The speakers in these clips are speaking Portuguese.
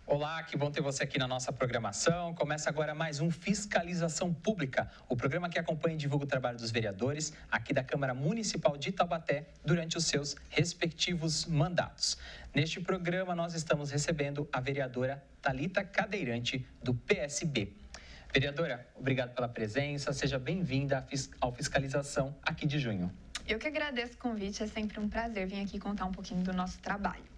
Olá, que bom ter você aqui na nossa programação. Começa agora mais um Fiscalização Pública, o programa que acompanha e divulga o trabalho dos vereadores aqui da Câmara Municipal de Taubaté durante os seus respectivos mandatos. Neste programa, nós estamos recebendo a vereadora Thalita Cadeirante, do PSB. Vereadora, obrigado pela presença. Seja bem-vinda ao Fiscalização aqui de junho. Eu que agradeço o convite. É sempre um prazer vir aqui contar um pouquinho do nosso trabalho.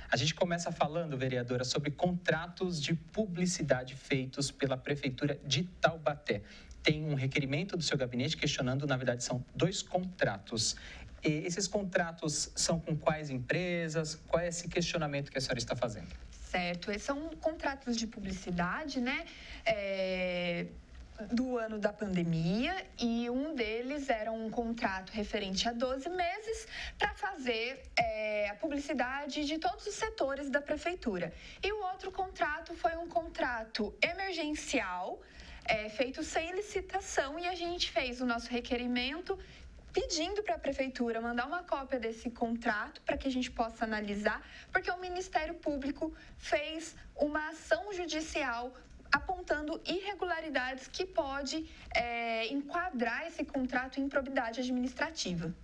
A gente começa falando, vereadora, sobre contratos de publicidade feitos pela Prefeitura de Taubaté. Tem um requerimento do seu gabinete questionando, na verdade, são 2 contratos. E esses contratos são com quais empresas? Qual é esse questionamento que a senhora está fazendo? Certo, esses são contratos de publicidade, né? Do ano da pandemia, e um deles era um contrato referente a 12 meses para fazer a publicidade de todos os setores da prefeitura. E o outro contrato foi um contrato emergencial, feito sem licitação, e a gente fez o nosso requerimento pedindo para a prefeitura mandar uma cópia desse contrato para que a gente possa analisar, porque o Ministério Público fez uma ação judicial apontando irregularidades que pode enquadrar esse contrato em improbidade administrativa.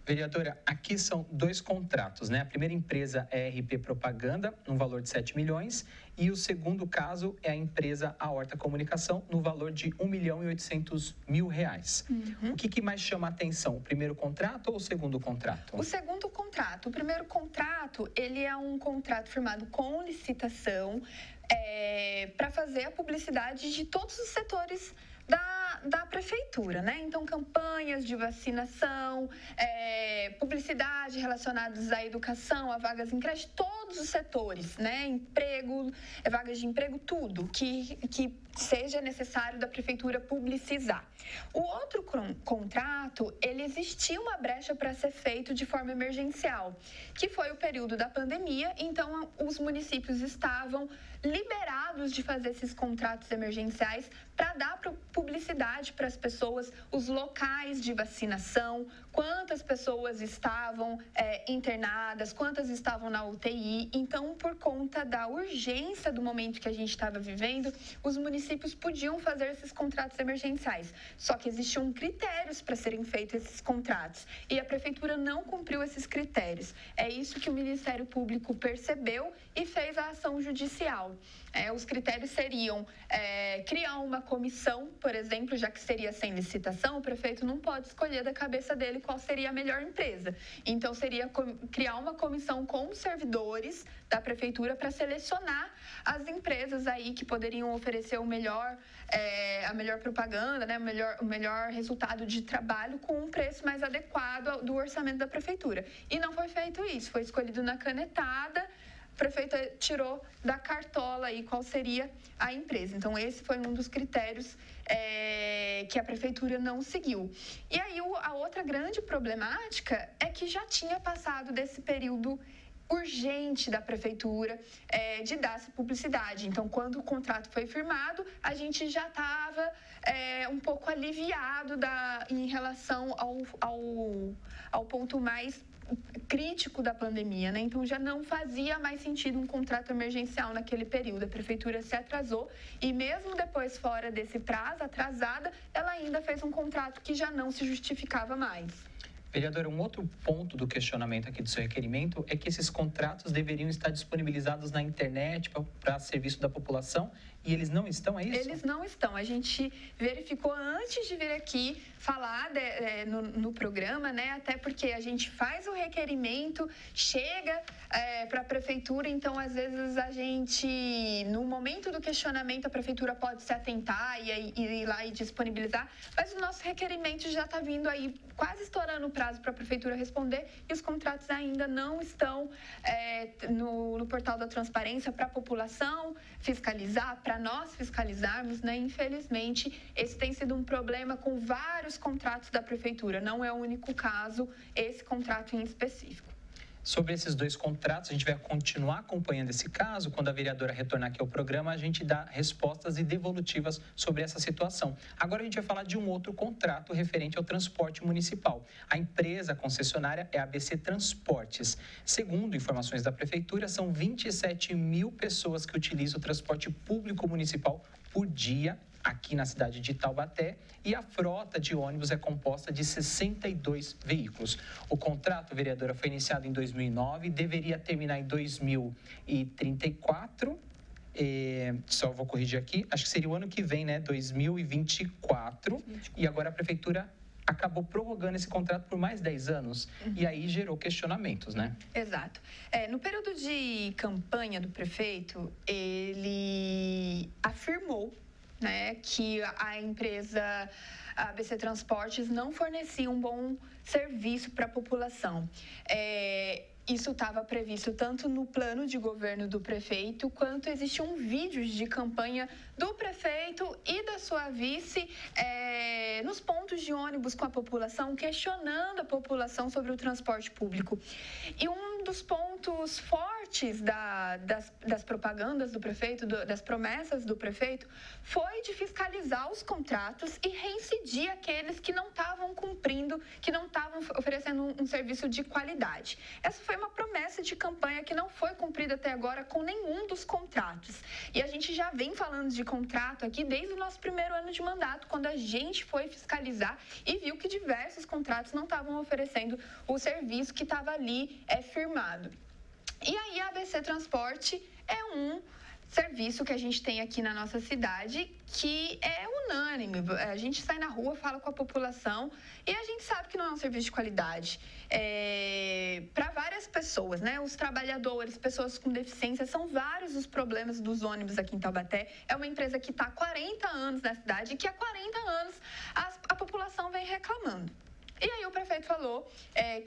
Vereadora, aqui são 2 contratos, né? A primeira empresa é a RP Propaganda, no valor de 7 milhões, e o segundo caso é a empresa Aorta Comunicação, no valor de R$1.800.000. O que mais chama a atenção, o primeiro contrato ou o segundo contrato? O segundo contrato. O primeiro contrato, ele é um contrato firmado com licitação, para fazer a publicidade de todos os setores da prefeitura, né? Então, campanhas de vacinação, publicidade relacionadas à educação, a vagas em creche, todos os setores, né? Emprego, vagas de emprego, tudo que seja necessário da prefeitura publicizar. O outro contrato, ele existia uma brecha para ser feito de forma emergencial, que foi o período da pandemia, então os municípios estavam liberados de fazer esses contratos emergenciais para dar publicidade para as pessoas, os locais de vacinação, quantas pessoas estavam internadas, quantas estavam na UTI. Então, por conta da urgência do momento que a gente estava vivendo, os municípios podiam fazer esses contratos emergenciais. Só que existiam critérios para serem feitos esses contratos e a prefeitura não cumpriu esses critérios. É isso que o Ministério Público percebeu e fez a ação judicial. Os critérios seriam criar uma comissão, por exemplo, já que seria sem licitação, o prefeito não pode escolher da cabeça dele qual seria a melhor empresa. Então, seria criar uma comissão com os servidores da prefeitura para selecionar as empresas aí que poderiam oferecer a melhor propaganda, né, o melhor resultado de trabalho com um preço mais adequado do orçamento da prefeitura. E não foi feito isso, foi escolhido na canetada. O prefeito tirou da cartola aí qual seria a empresa. Então, esse foi um dos critérios que a prefeitura não seguiu. E aí, a outra grande problemática é que já tinha passado desse período urgente da prefeitura de dar essa publicidade. Então, quando o contrato foi firmado, a gente já estava um pouco aliviado em relação ao ponto mais crítico da pandemia, né? Então já não fazia mais sentido um contrato emergencial naquele período. A prefeitura se atrasou e mesmo depois fora desse prazo, atrasada, ela ainda fez um contrato que já não se justificava mais. Vereadora, um outro ponto do questionamento aqui do seu requerimento é que esses contratos deveriam estar disponibilizados na internet para serviço da população e eles não estão, é isso? Eles não estão. A gente verificou antes de vir aqui falar no programa, né? Até porque a gente faz o requerimento, chega para a prefeitura, então às vezes a gente, no momento do questionamento, a prefeitura pode se atentar e ir lá e disponibilizar, mas o nosso requerimento já está vindo aí, quase estourando o prazo para a prefeitura responder, e os contratos ainda não estão no portal da transparência para a população fiscalizar, para nós fiscalizarmos, né? Infelizmente, esse tem sido um problema com vários contratos da prefeitura, não é o único caso, esse contrato em específico. Sobre esses dois contratos, a gente vai continuar acompanhando esse caso. Quando a vereadora retornar aqui ao programa, a gente dá respostas e devolutivas sobre essa situação. Agora a gente vai falar de um outro contrato referente ao transporte municipal. A empresa concessionária é a ABC Transportes. Segundo informações da Prefeitura, são 27 mil pessoas que utilizam o transporte público municipal por dia aqui na cidade de Taubaté, e a frota de ônibus é composta de 62 veículos. O contrato, vereadora, foi iniciado em 2009, deveria terminar em 2034, só vou corrigir aqui, acho que seria o ano que vem, né, 2024, e agora a Prefeitura acabou prorrogando esse contrato por mais 10 anos, e aí gerou questionamentos, né? Exato. No período de campanha do prefeito, ele afirmou, né, que a empresa ABC Transportes não fornecia um bom serviço para a população. Isso estava previsto tanto no plano de governo do prefeito, quanto existiam vídeos de campanha do prefeito e da sua vice nos pontos de ônibus com a população, questionando a população sobre o transporte público. E um dos pontos fortes das propagandas do prefeito, das promessas do prefeito, foi de fiscalizar os contratos e reincidir aqueles que não estavam cumprindo, que não estavam oferecendo um serviço de qualidade. Essa foi uma promessa de campanha que não foi cumprida até agora com nenhum dos contratos. E a gente já vem falando de contrato aqui desde o nosso primeiro ano de mandato, quando a gente foi fiscalizar e viu que diversos contratos não estavam oferecendo o serviço que estava ali firmado. E aí a ABC Transporte é um serviço que a gente tem aqui na nossa cidade que é unânime. A gente sai na rua, fala com a população e a gente sabe que não é um serviço de qualidade. Para várias pessoas, né? Os trabalhadores, pessoas com deficiência, são vários os problemas dos ônibus aqui em Taubaté. É uma empresa que está há 40 anos na cidade e que há 40 anos a população vem reclamando. E aí o prefeito falou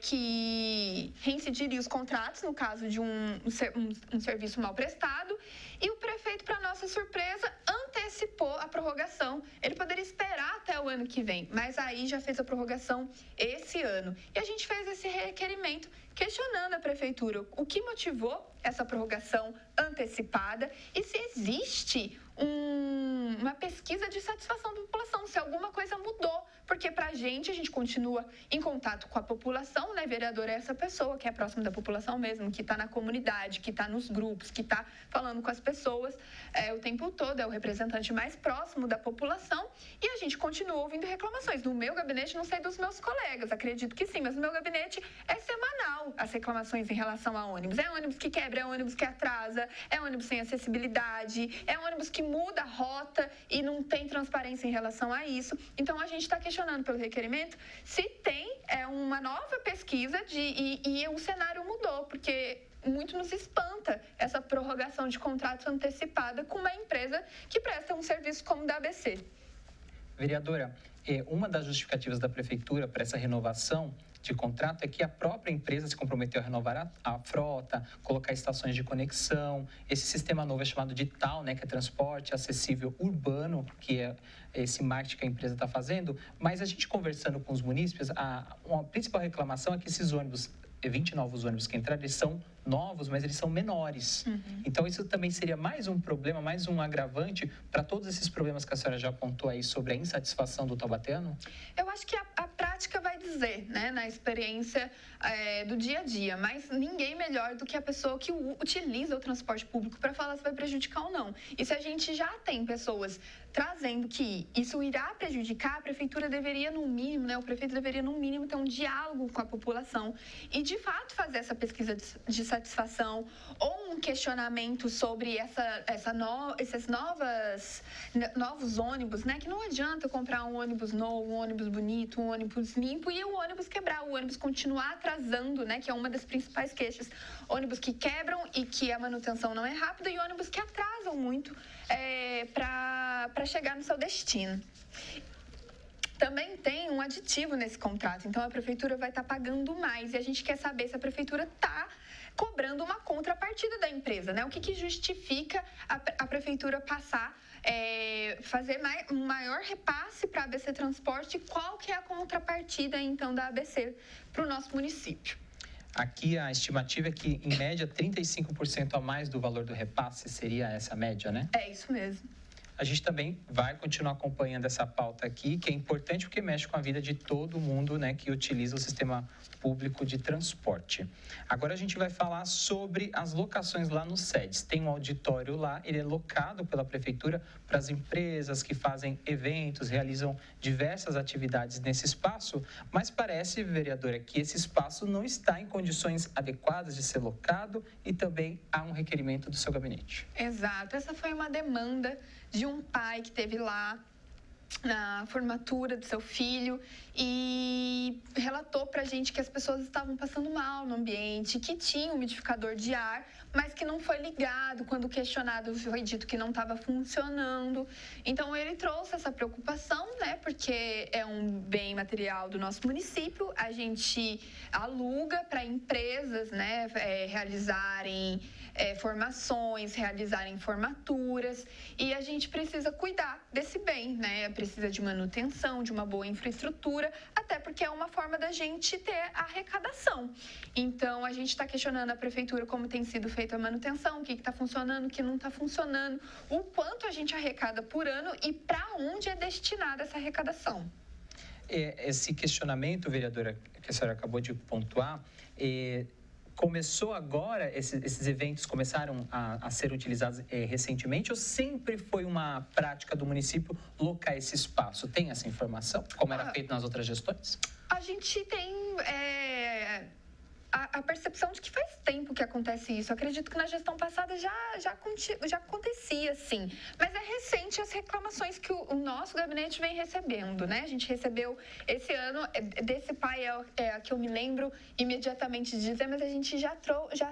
que reincidiria os contratos no caso de um serviço mal prestado, e o prefeito, para nossa surpresa, antecipou a prorrogação. Ele poderia esperar até o ano que vem, mas aí já fez a prorrogação esse ano. E a gente fez esse requerimento questionando a prefeitura o que motivou essa prorrogação antecipada e se existe uma pesquisa de satisfação da população, se alguma coisa mudou, porque a gente continua em contato com a população, né? Vereador é essa pessoa que é próxima da população mesmo, que está na comunidade, que está nos grupos, que está falando com as pessoas o tempo todo, é o representante mais próximo da população, e a gente continua ouvindo reclamações. No meu gabinete, não sei dos meus colegas, acredito que sim, mas no meu gabinete é semanal as reclamações em relação a ônibus. É ônibus que quebra, é ônibus que atrasa, é ônibus sem acessibilidade, é ônibus que muda a rota e não tem transparência em relação a isso. Então, a gente está questionando pelo requerimento se tem uma nova pesquisa e o cenário mudou, porque muito nos espanta essa prorrogação de contrato antecipada com uma empresa que presta um serviço como o da ABC. Vereadora, uma das justificativas da Prefeitura para essa renovação de contrato é que a própria empresa se comprometeu a renovar a frota, colocar estações de conexão. Esse sistema novo é chamado de TAU, né, que é Transporte Acessível Urbano, que é esse marketing que a empresa está fazendo. Mas a gente conversando com os munícipes, a principal reclamação é que esses ônibus, 20 novos ônibus que entraram, eles são novos, mas eles são menores. Então, isso também seria mais um problema, mais um agravante para todos esses problemas que a senhora já apontou aí sobre a insatisfação do taubatéano? Eu acho que a prática vai dizer, né, na experiência do dia a dia, mas ninguém melhor do que a pessoa que utiliza o transporte público para falar se vai prejudicar ou não. E se a gente já tem pessoas trazendo que isso irá prejudicar, a prefeitura deveria, no mínimo, né, o prefeito deveria, no mínimo, ter um diálogo com a população e, de fato, fazer essa pesquisa de satisfação ou um questionamento sobre esses novos ônibus, né, que não adianta comprar um ônibus novo, um ônibus bonito, um ônibus limpo e o ônibus quebrar, o ônibus continuar atrasando, né, que é uma das principais queixas. Ônibus que quebram e que a manutenção não é rápida e ônibus que atrasam muito para chegar no seu destino. Também tem um aditivo nesse contrato, então a prefeitura vai estar pagando mais e a gente quer saber se a prefeitura está cobrando uma contrapartida da empresa, né? O que justifica a prefeitura passar, fazer um maior repasse para a ABC Transporte, qual que é a contrapartida, então, da ABC para o nosso município? Aqui a estimativa é que, em média, 35% a mais do valor do repasse seria essa média, né? É isso mesmo. A gente também vai continuar acompanhando essa pauta aqui, que é importante porque mexe com a vida de todo mundo, né, que utiliza o sistema público de transporte. Agora a gente vai falar sobre as locações lá no SEDES. Tem um auditório lá, ele é locado pela prefeitura para as empresas que fazem eventos, realizam diversas atividades nesse espaço, mas parece, vereadora, que esse espaço não está em condições adequadas de ser locado e também há um requerimento do seu gabinete. Exato, essa foi uma demanda de um pai que esteve lá na formatura do seu filho e relatou para a gente que as pessoas estavam passando mal no ambiente, que tinha um umidificador de ar, mas que não foi ligado. Quando questionado, foi dito que não estava funcionando. Então, ele trouxe essa preocupação, né? Porque é um bem material do nosso município. A gente aluga para empresas, né? Realizarem formações, realizarem formaturas. E a gente precisa cuidar desse bem, né? Precisa de manutenção, de uma boa infraestrutura, até porque é uma forma da gente ter arrecadação. Então, a gente está questionando a prefeitura como tem sido feita a manutenção, o que está funcionando, o que não está funcionando, o quanto a gente arrecada por ano e para onde é destinada essa arrecadação. Esse questionamento, vereadora, que a senhora acabou de pontuar, começou agora, esses eventos começaram a ser utilizados recentemente ou sempre foi uma prática do município locar esse espaço? Tem essa informação, como era feito nas outras gestões? A gente tem a percepção de que faz tempo que acontece isso. Acredito que na gestão passada já acontecia, sim. Mas é recente as reclamações que o nosso gabinete vem recebendo, né? A gente recebeu esse ano, desse pai é a que eu me lembro imediatamente de dizer, mas a gente já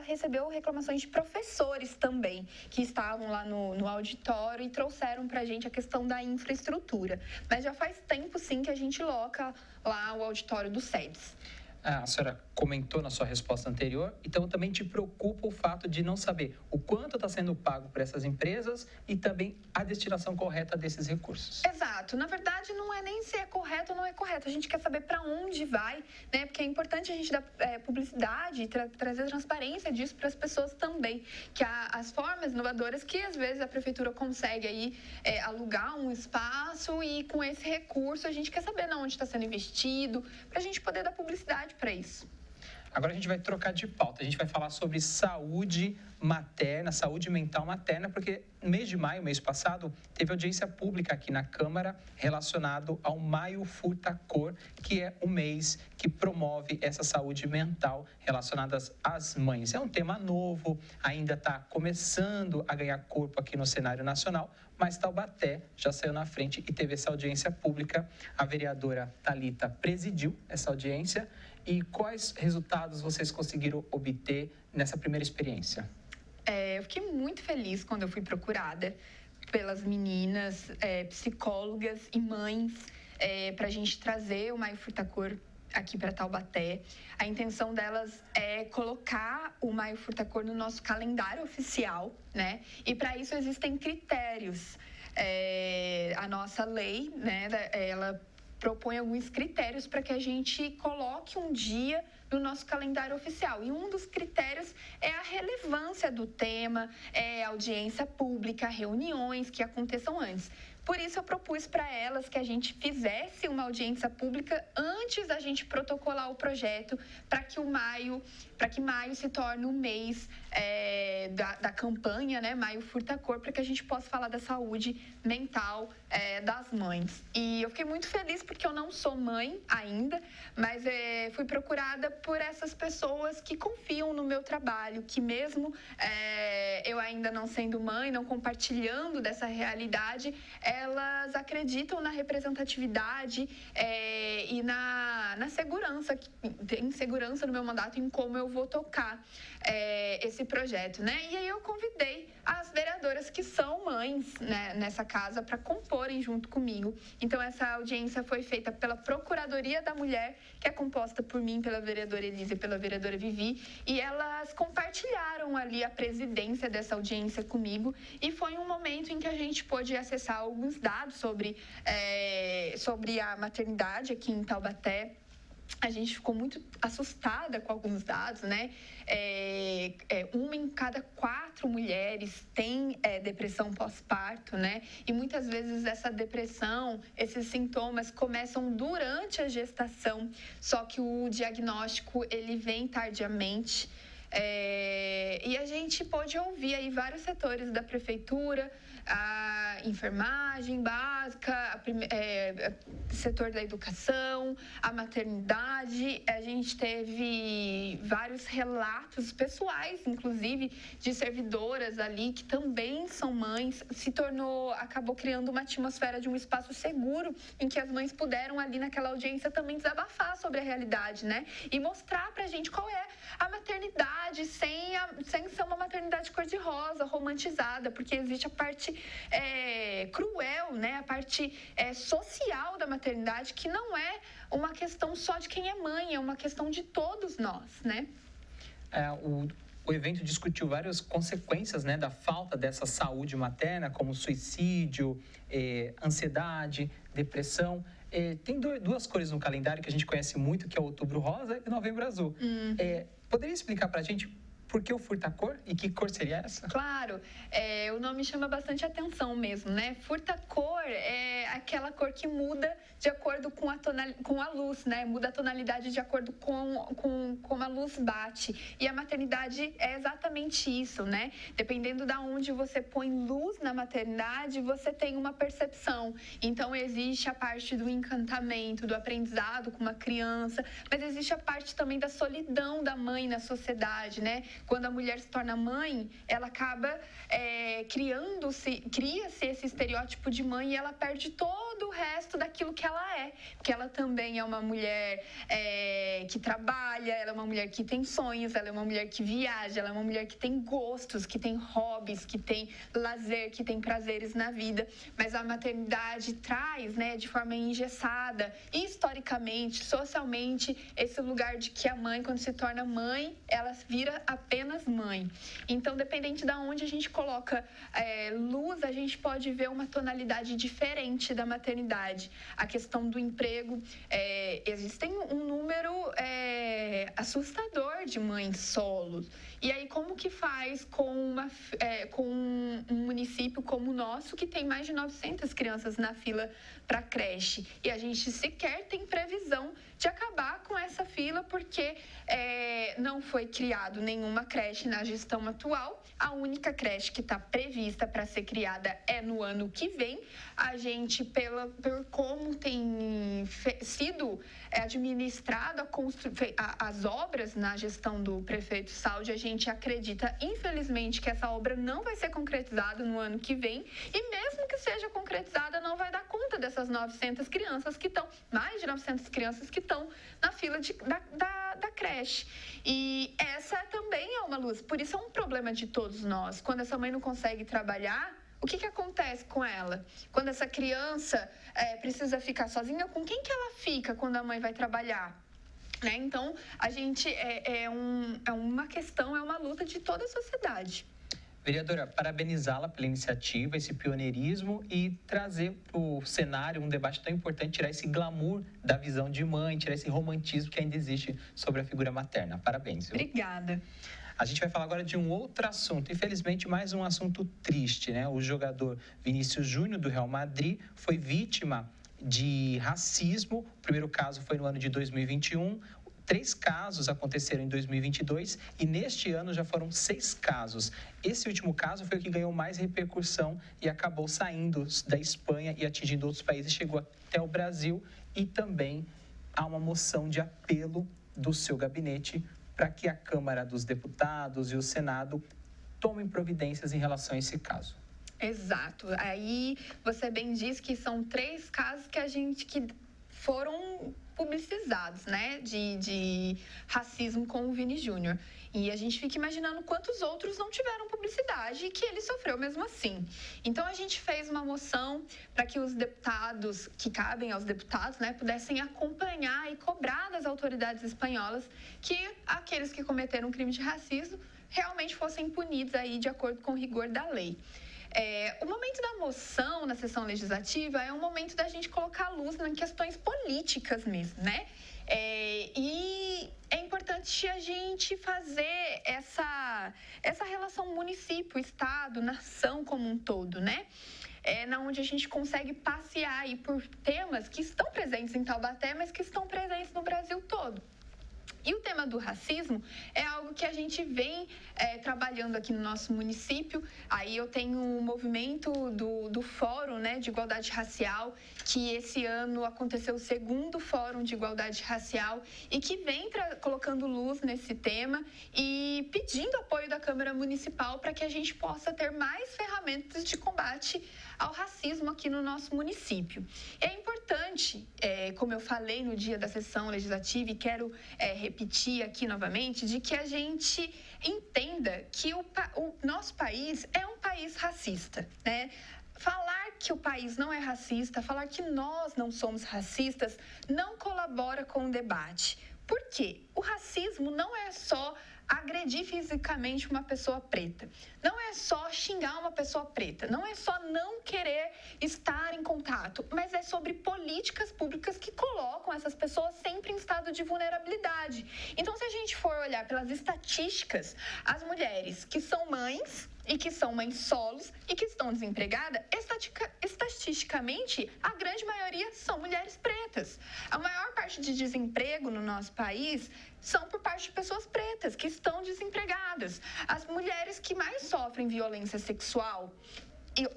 recebeu reclamações de professores também, que estavam lá no auditório e trouxeram para a gente a questão da infraestrutura. Mas já faz tempo, sim, que a gente loca lá o auditório do SEDES. A senhora comentou na sua resposta anterior, então também te preocupa o fato de não saber o quanto está sendo pago por essas empresas e também a destinação correta desses recursos. Exato. Na verdade, não é nem se é correto ou não é correto. A gente quer saber para onde vai, né? Porque é importante a gente dar publicidade e trazer transparência disso para as pessoas também. Que há as formas inovadoras que, às vezes, a prefeitura consegue aí alugar um espaço e, com esse recurso, a gente quer saber onde está sendo investido, para a gente poder dar publicidade para isso. Agora a gente vai trocar de pauta, a gente vai falar sobre saúde materna, saúde mental materna, porque no mês de maio, mês passado, teve audiência pública aqui na Câmara relacionado ao Maio Furta Cor, que é o mês que promove essa saúde mental relacionada às mães. É um tema novo, ainda está começando a ganhar corpo aqui no cenário nacional, mas Taubaté já saiu na frente e teve essa audiência pública. A vereadora Thalita presidiu essa audiência. E quais resultados vocês conseguiram obter nessa primeira experiência? Eu fiquei muito feliz quando eu fui procurada pelas meninas, psicólogas e mães, para a gente trazer o Maio Furta Cor aqui para Taubaté. A intenção delas é colocar o Maio Furta Cor no nosso calendário oficial, né? E para isso existem critérios. A nossa lei, né, ela propõe alguns critérios para que a gente coloque um dia no nosso calendário oficial. E um dos critérios é a relevância do tema, audiência pública, reuniões que aconteçam antes. Por isso, eu propus para elas que a gente fizesse uma audiência pública antes da gente protocolar o projeto, para que maio se torne o mês da campanha, né? Maio Furta Cor, para que a gente possa falar da saúde mental das mães. E eu fiquei muito feliz porque eu não sou mãe ainda, mas fui procurada por essas pessoas que confiam no meu trabalho, que mesmo eu ainda não sendo mãe, não compartilhando dessa realidade, elas acreditam na representatividade e na segurança, em segurança no meu mandato, em como eu vou tocar esse projeto, né? E aí eu convidei as vereadoras que são mães, né, nessa casa para comporem junto comigo. Então, essa audiência foi feita pela Procuradoria da Mulher, que é composta por mim, pela vereadora Elisa e pela vereadora Vivi, e elas compartilharam ali a presidência dessa audiência comigo, e foi um momento em que a gente pôde acessar alguns dados sobre a maternidade aqui em Taubaté. a gente ficou muito assustada com alguns dados, né? Uma em cada 4 mulheres tem depressão pós-parto, né? E muitas vezes essa depressão, esses sintomas começam durante a gestação, só que o diagnóstico ele vem tardiamente. E a gente pôde ouvir aí vários setores da prefeitura, a enfermagem básica, setor da educação, a maternidade. A gente teve vários relatos pessoais, inclusive, de servidoras ali que também são mães. Acabou criando uma atmosfera de um espaço seguro em que as mães puderam ali naquela audiência também desabafar sobre a realidade, né? E mostrar pra gente qual é a maternidade sem ser uma maternidade cor-de-rosa, romantizada, porque existe a parte cruel, né? A parte social da maternidade, que não é uma questão só de quem é mãe, é uma questão de todos nós, né? O evento discutiu várias consequências, né, da falta dessa saúde materna, como suicídio, ansiedade, depressão. Tem duas cores no calendário que a gente conhece muito, que é o Outubro Rosa e Novembro Azul. Poderia explicar para a gente por que o furta-cor e que cor seria essa? Claro, o nome chama bastante atenção mesmo, né? Furta-cor é aquela cor que muda de acordo com a luz, né? Muda a tonalidade de acordo com como a luz bate. E a maternidade é exatamente isso, né? Dependendo de onde você põe luz na maternidade, você tem uma percepção. Então, existe a parte do encantamento, do aprendizado com uma criança, mas existe a parte também da solidão da mãe na sociedade, né? Quando a mulher se torna mãe, ela acaba cria-se esse estereótipo de mãe e ela perde todo o resto daquilo que ela é. Porque ela também é uma mulher que trabalha, ela é uma mulher que tem sonhos, ela é uma mulher que viaja, ela é uma mulher que tem gostos, que tem hobbies, que tem lazer, que tem prazeres na vida. Mas a maternidade traz, né, de forma engessada, historicamente, socialmente, esse lugar de que a mãe, quando se torna mãe, ela vira apenas mãe. Então, dependente de onde a gente coloca luz, a gente pode ver uma tonalidade diferente da maternidade. A questão do emprego, existem um número assustador de mães solos. E aí, como que faz com um município como o nosso, que tem mais de 900 crianças na fila para creche? E a gente sequer tem previsão de acabar com essa fila, porque não foi criado nenhuma creche na gestão atual. A única creche que está prevista para ser criada é no ano que vem. A gente, por como tem sido administrado as obras na gestão do prefeito Saldi, a gente acredita, infelizmente, que essa obra não vai ser concretizada no ano que vem, e mesmo que seja concretizada, não vai dar conta dessas 900 crianças que estão, mais de 900 crianças que estão na fila da creche. E essa também é uma luz, por isso é um problema de todos nós. Quando essa mãe não consegue trabalhar, o que acontece com ela? Quando essa criança precisa ficar sozinha, com quem que ela fica quando a mãe vai trabalhar? Né? Então, a gente uma questão, é uma luta de toda a sociedade. Vereadora, parabenizá-la pela iniciativa, esse pioneirismo e trazer para o cenário um debate tão importante, tirar esse glamour da visão de mãe, tirar esse romantismo que ainda existe sobre a figura materna. Parabéns. Viu? Obrigada. A gente vai falar agora de um outro assunto, infelizmente mais um assunto triste, né? O jogador Vinícius Júnior, do Real Madrid, foi vítima de racismo. O primeiro caso foi no ano de 2021. 3 casos aconteceram em 2022 e neste ano já foram 6 casos. Esse último caso foi o que ganhou mais repercussão e acabou saindo da Espanha e atingindo outros países, chegou até o Brasil, e também há uma moção de apelo do seu gabinete para que a Câmara dos Deputados e o Senado tomem providências em relação a esse caso. Exato. Aí você bem diz que são 3 casos que foram publicizados, né, de racismo com o Vini Júnior. E a gente fica imaginando quantos outros não tiveram publicidade e que ele sofreu mesmo assim. Então, a gente fez uma moção para que os deputados, que cabem aos deputados, né, pudessem acompanhar e cobrar das autoridades espanholas que aqueles que cometeram crime de racismo realmente fossem punidos aí de acordo com o rigor da lei. O momento da moção na sessão legislativa é um momento da gente colocar luz em questões políticas mesmo, né? E é importante a gente fazer essa relação município, estado, nação como um todo, né? Onde a gente consegue passear aí por temas que estão presentes em Taubaté, mas que estão presentes no Brasil todo. E o tema do racismo é algo que a gente vem trabalhando aqui no nosso município. Aí eu tenho um movimento do Fórum, né, de Igualdade Racial, que esse ano aconteceu o segundo Fórum de Igualdade Racial e que vem colocando luz nesse tema e pedindo apoio da Câmara Municipal para que a gente possa ter mais ferramentas de combate ao racismo aqui no nosso município. É importante, como eu falei no dia da sessão legislativa e quero repetir aqui novamente, de que a gente entenda que o nosso país é um país racista, né? Falar que o país não é racista, falar que nós não somos racistas, não colabora com o debate. Por quê? O racismo não é só agredir fisicamente uma pessoa preta, não é só xingar uma pessoa preta, não é só não querer estar em contato, mas é sobre políticas públicas que colocam essas pessoas sempre em estado de vulnerabilidade. Então, se a gente for olhar pelas estatísticas, as mulheres que são mães e que são mães solos e que estão desempregadas, estatisticamente, a grande maioria são mulheres pretas. A maior parte de desemprego no nosso país são por parte de pessoas pretas que estão desempregadas. As mulheres que mais sofrem violência sexual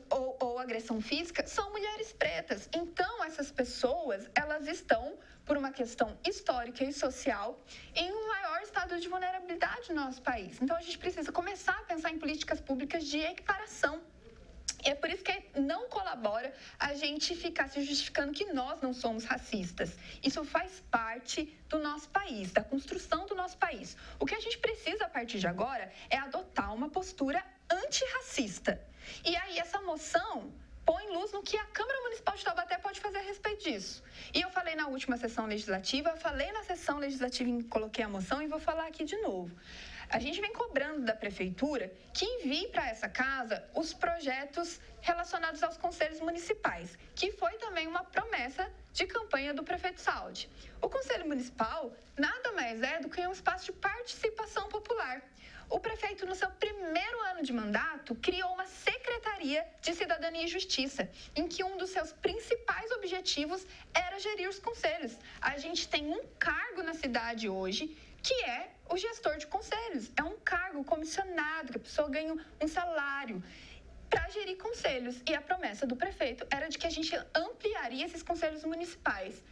ou agressão física são mulheres pretas. Então, essas pessoas, elas estão, por uma questão histórica e social, em um maior estado de vulnerabilidade no nosso país. Então, a gente precisa começar a pensar em políticas públicas de equiparação. E é por isso que não colabora a gente ficar se justificando que nós não somos racistas. Isso faz parte do nosso país, da construção do nosso país. O que a gente precisa, a partir de agora, é adotar uma postura antirracista. E aí, essa moção põe luz no que a Câmara Municipal de Taubaté pode fazer a respeito disso. E eu falei na última sessão legislativa, eu falei na sessão legislativa em que coloquei a moção e vou falar aqui de novo. A gente vem cobrando da Prefeitura que envie para essa casa os projetos relacionados aos conselhos municipais, que foi também uma promessa de campanha do prefeito Saldi. O Conselho Municipal nada mais é do que um espaço de participação popular. O prefeito, no seu primeiro ano de mandato, criou uma Secretaria de Cidadania e Justiça, em que um dos seus principais objetivos era gerir os conselhos. A gente tem um cargo na cidade hoje, que é o gestor de conselhos. É um cargo comissionado, que a pessoa ganha um salário para gerir conselhos. E a promessa do prefeito era de que a gente ampliaria esses conselhos municipais.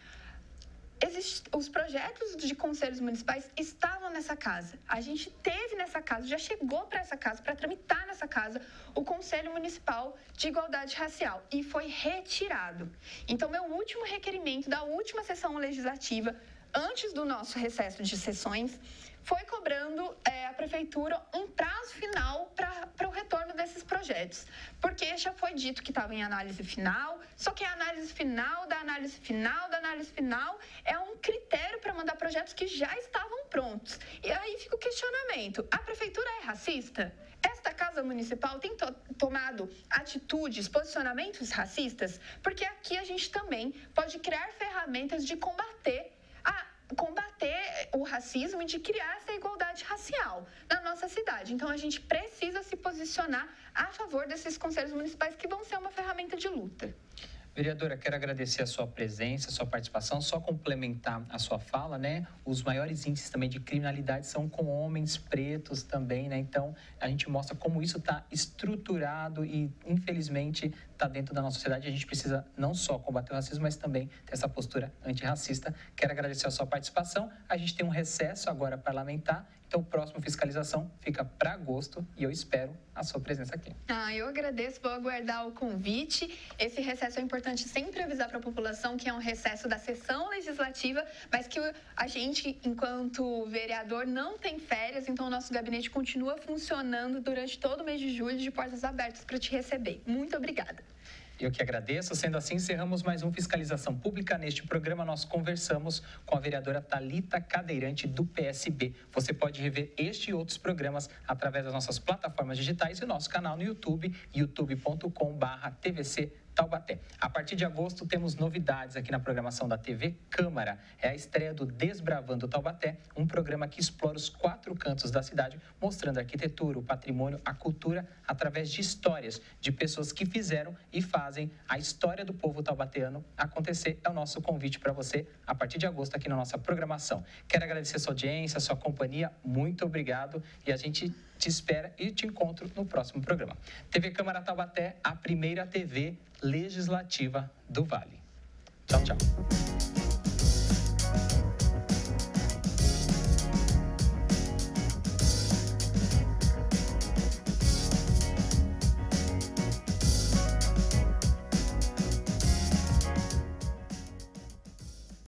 Os projetos de conselhos municipais estavam nessa casa. A gente teve nessa casa, já chegou para essa casa, para tramitar nessa casa, o Conselho Municipal de Igualdade Racial. E foi retirado. Então, meu último requerimento da última sessão legislativa, antes do nosso recesso de sessões, foi cobrando a Prefeitura um prazo final para o retorno desses projetos. Porque já foi dito que estava em análise final, só que a análise final da análise final da análise final é um critério para mandar projetos que já estavam prontos. E aí fica o questionamento: a Prefeitura é racista? Esta Casa Municipal tem tomado atitudes, posicionamentos racistas? Porque aqui a gente também pode criar ferramentas de combater o racismo e de criar essa igualdade racial na nossa cidade. Então, a gente precisa se posicionar a favor desses conselhos municipais que vão ser uma ferramenta de luta. Vereadora, quero agradecer a sua presença, a sua participação, só complementar a sua fala, né? Os maiores índices também de criminalidade são com homens pretos também, né? Então, a gente mostra como isso está estruturado e, infelizmente, está dentro da nossa sociedade. A gente precisa não só combater o racismo, mas também ter essa postura antirracista. Quero agradecer a sua participação. A gente tem um recesso agora parlamentar, então o próximo fiscalização fica para agosto e eu espero a sua presença aqui. Eu agradeço, vou aguardar o convite. Esse recesso é importante sempre avisar para a população que é um recesso da sessão legislativa, mas que a gente, enquanto vereador, não tem férias, então o nosso gabinete continua funcionando durante todo o mês de julho, de portas abertas para te receber. Muito obrigada. Eu que agradeço. Sendo assim, encerramos mais um Fiscalização Pública. Neste programa, nós conversamos com a vereadora Thalita Cadeirante, do PSB. Você pode rever este e outros programas através das nossas plataformas digitais e nosso canal no YouTube, youtube.com/TVC Taubaté. A partir de agosto, temos novidades aqui na programação da TV Câmara. É a estreia do Desbravando Taubaté, um programa que explora os 4 cantos da cidade, mostrando a arquitetura, o patrimônio, a cultura, através de histórias de pessoas que fizeram e fazem a história do povo taubateano acontecer. É o nosso convite para você, a partir de agosto, aqui na nossa programação. Quero agradecer a sua audiência, a sua companhia. Muito obrigado e a gente te espera e te encontro no próximo programa. TV Câmara Taubaté, a primeira TV legislativa do Vale. Tchau, tchau.